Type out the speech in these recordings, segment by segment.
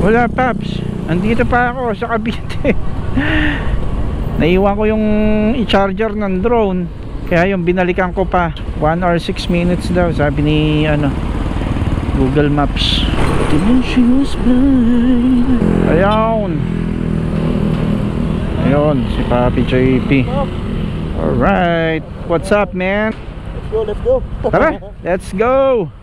Wala, Paps. Andito pa ako sa Cavite. Naiwan ko yung i-charger ng drone. Kaya yung binalikan ko pa. 1 hour 6 minutes daw, sabi ni Google Maps. Ayun. Ayun, si Papi JP. Alright. What's up, man? Let's go. Tara, let's go.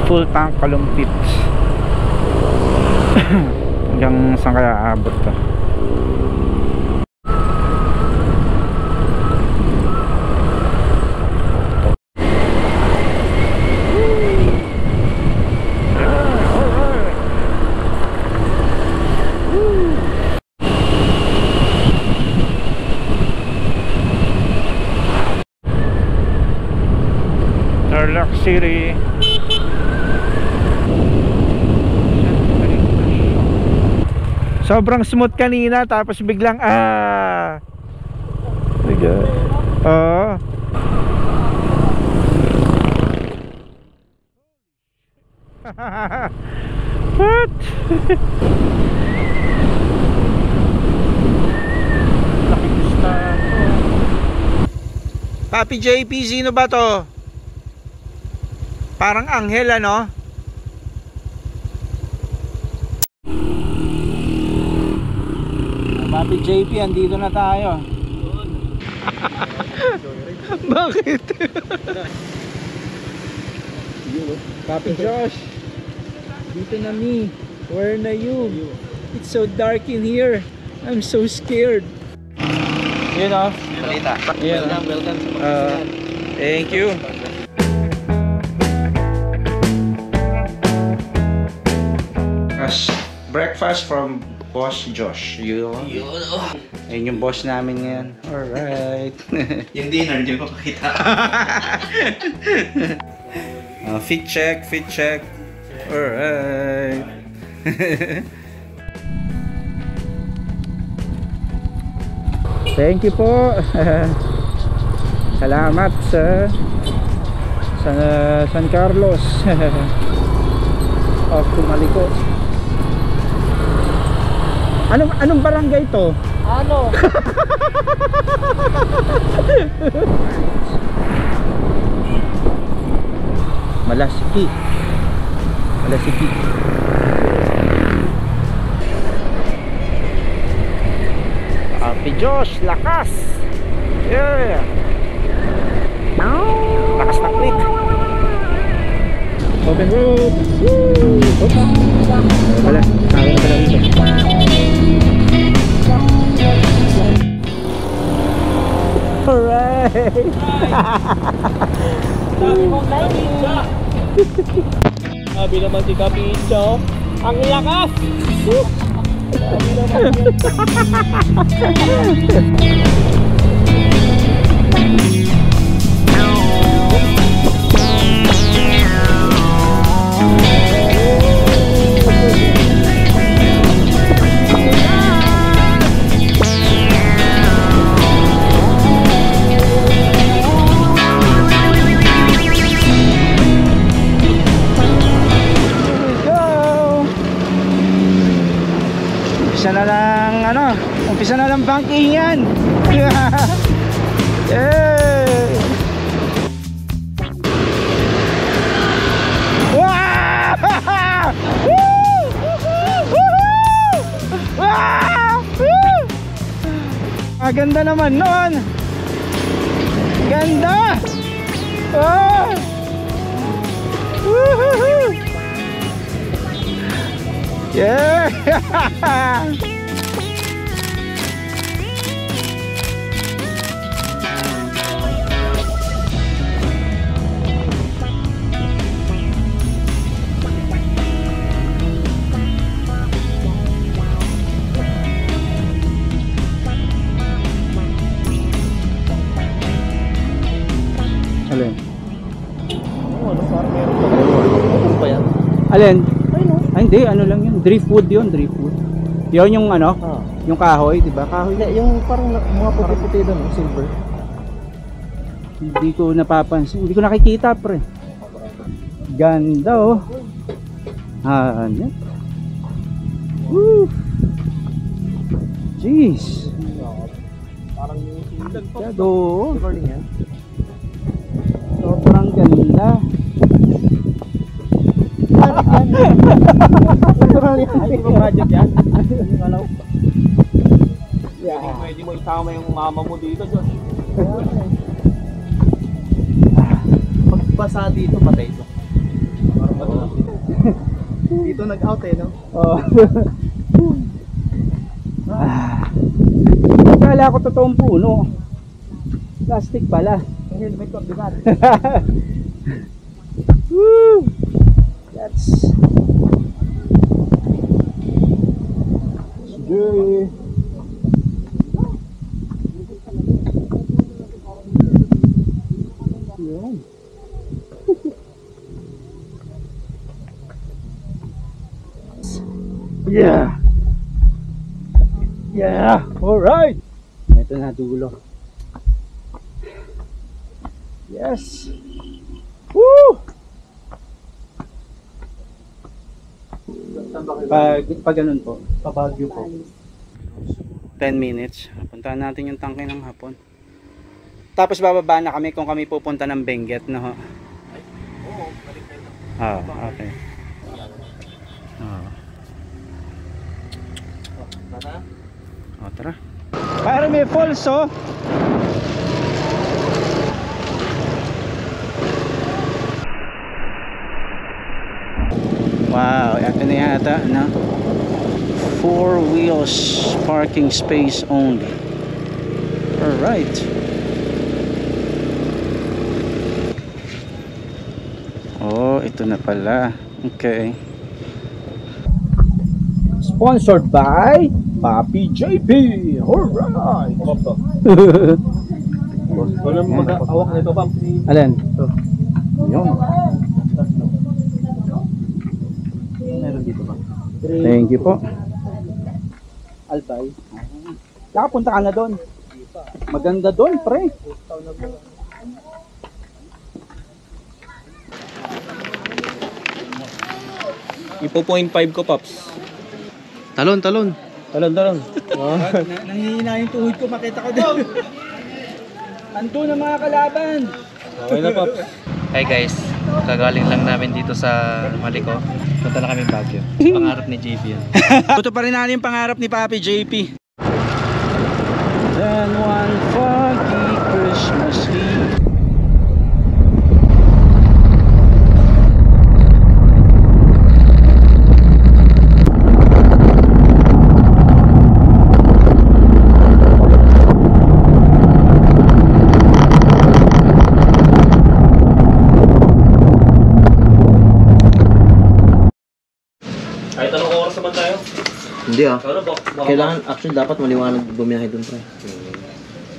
Full tank kalumpit. Hanggang saan kaya aabot to? Tarlac City. Sobrang smooth kanina, tapos biglang What? Papi JP, sino ba to? Parang anghel, ano? Papi JP, andito na tayo. Bakit? Papi Josh, dito na me. Where na you? It's so dark in here. I'm so scared. You know? Welcome. Thank you. Breakfast from Boss Josh. Yun. Ayun yung boss namin ngayon. Alright. Yung dinner, di mo makita. Fit check. Alright. Thank you po. Salamat sa San Carlos. Off to Maliko. Anong barangay to? Ano? Malasiki. Papi Josh, lakas. Yeah. Lakas ng click. Open road. Woo! Wala, tayo na pala dito. Alright! Sabi naman si Kapicho, ang lakas! Sabi naman umpisa na ng bankingan. Yay! Wow! Ganda naman nun. Ganda. Oh! Yeah! Alin? ano ba yan? Alin? Ay, hindi, ano lang yun. Driftwood yun, driftwood. Yun yung ano, yung kahoy, di ba? Kahoy. Yung parang mga puti-puti doon, silver. Hindi ko napapansin, hindi ko nakikita, pre. Ganda oh. Ano? Woo! Jeez. Parang yung silag to. Gado. Recording yan? Sobrang ganda. Natural yan. Ay, di ba project yan? Yung alaw. Yeah. Pwede mo isama yung mama mo dito, Josh. Pagbasa dito, patay ito. Dito nag-out eh, no? Oh. Akala ko totoong puno. Plastic pala. Yung helmet ko, bigat. Woo! That's good. Yun. Yeah. Yeah. All right. Ito na dulo. Yes. Woo! Pag ganun po. Pabagyo po. 10 minutes. Puntahan natin yung tangke ng hapon. Tapos bababa na kami kung kami pupunta ng Benguet, no? Oo, balik kayo. Ah, okay. Ah. Tara. Oh, tara. Parang may falls, oh. Wow, ito na yata, no? 4 wheels parking space only. Alright. Oh, ito na pala. Okay. Sponsored by Papi JP. Alright. Walang mag-awak nito, Pam. Alin? Yun. Meron dito, Pam. Thank you po. Albay. Nakapunta ka na doon. Maganda doon, pre. Ipo 0.5 ko, Paps. Talon, talon. Talon. Nangihina yung tuhod ko, makita ko doon. Ando na mga kalaban. Okay na, Paps. Hey guys, kagaling lang namin dito sa Maliko. Punta na kami Baguio. Pangarap ni JP yan. Tuto pa rin natin yung pangarap ni Papi JP. Then one foggy Christmas Eve. Kahit anong oras naman tayo. Hindi ah. Pero Kailangan, actually dapat maliwanag bumiyahe dun pre.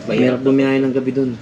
Mahirap bumiyahe ng gabi dun.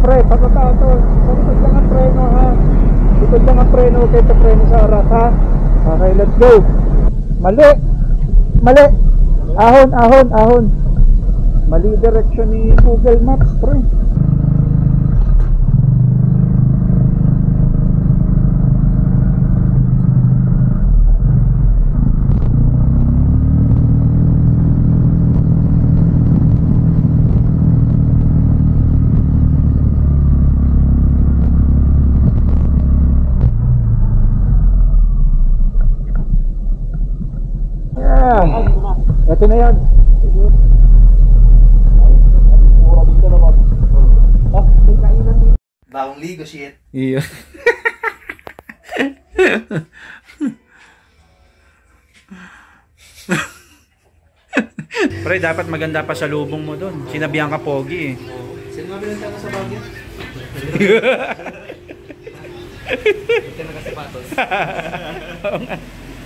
Pre, pagkatao to. Likod lang ang preno, ha. Likod lang ang preno, kaysa preno sa harap, ha. Okay, let's go. Mali. Mali. Ahon. Mali direction ni Google Maps, pre. Ito na yan. Pura dito naman. Bagong ligo shit. Iya. Pre, dapat maganda pa sa lubong mo doon. Sinabihan ka pogi eh. Sino nga binanta ko sa Baguio? Ito nakasapatos.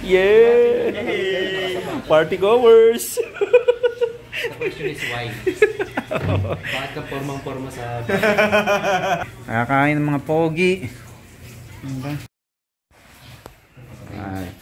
Yeah! Party goers! The question is why? Bakit ka formang-forma sa... Nakakain ng mga pogi. Diba? Alright.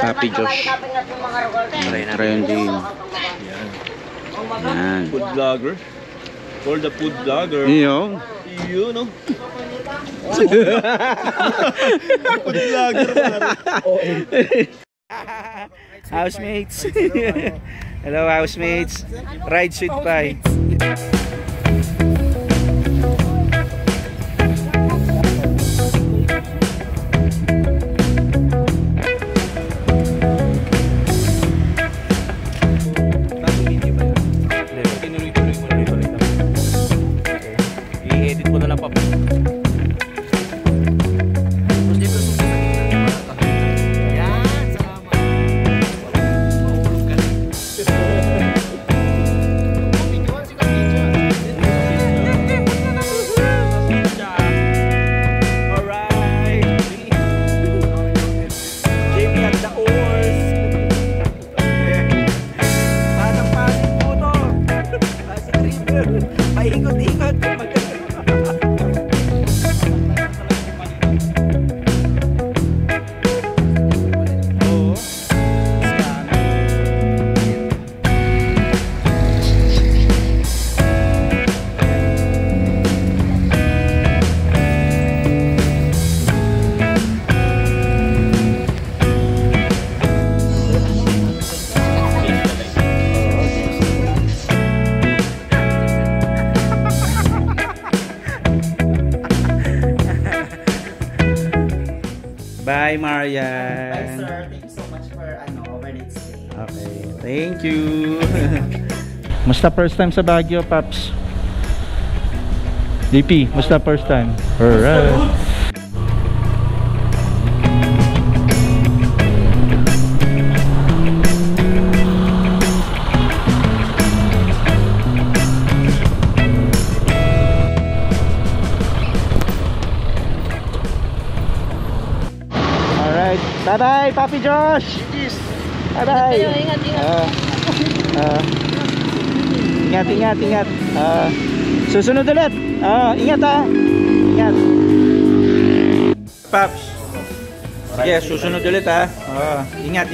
Happy Josh. Trending. Yan. Food vlogger. For the food vlogger. Iyo. You know. Food vlogger. Housemates. Hello housemates. Ride sweet pie. I-edit mo na lang pa. Yan! Salamat! Mahulog ka na. Alright. Jamie at the oars. Parang pasig po to. Pasig river. Paikot-ikot. Oo. Bye, Marian. Bye, sir. Thank you so much for overnight stay. Okay, thank you. Musta first time sa Baguio, Paps? DP, musta first time? Alright. Alright, bye-bye, Papi Josh! Bye-bye! Ingat, ingat. Ingat. Susunod ulit. Ingat ha. Ingat. Paps. Sige, susunod ulit ha. Ingat.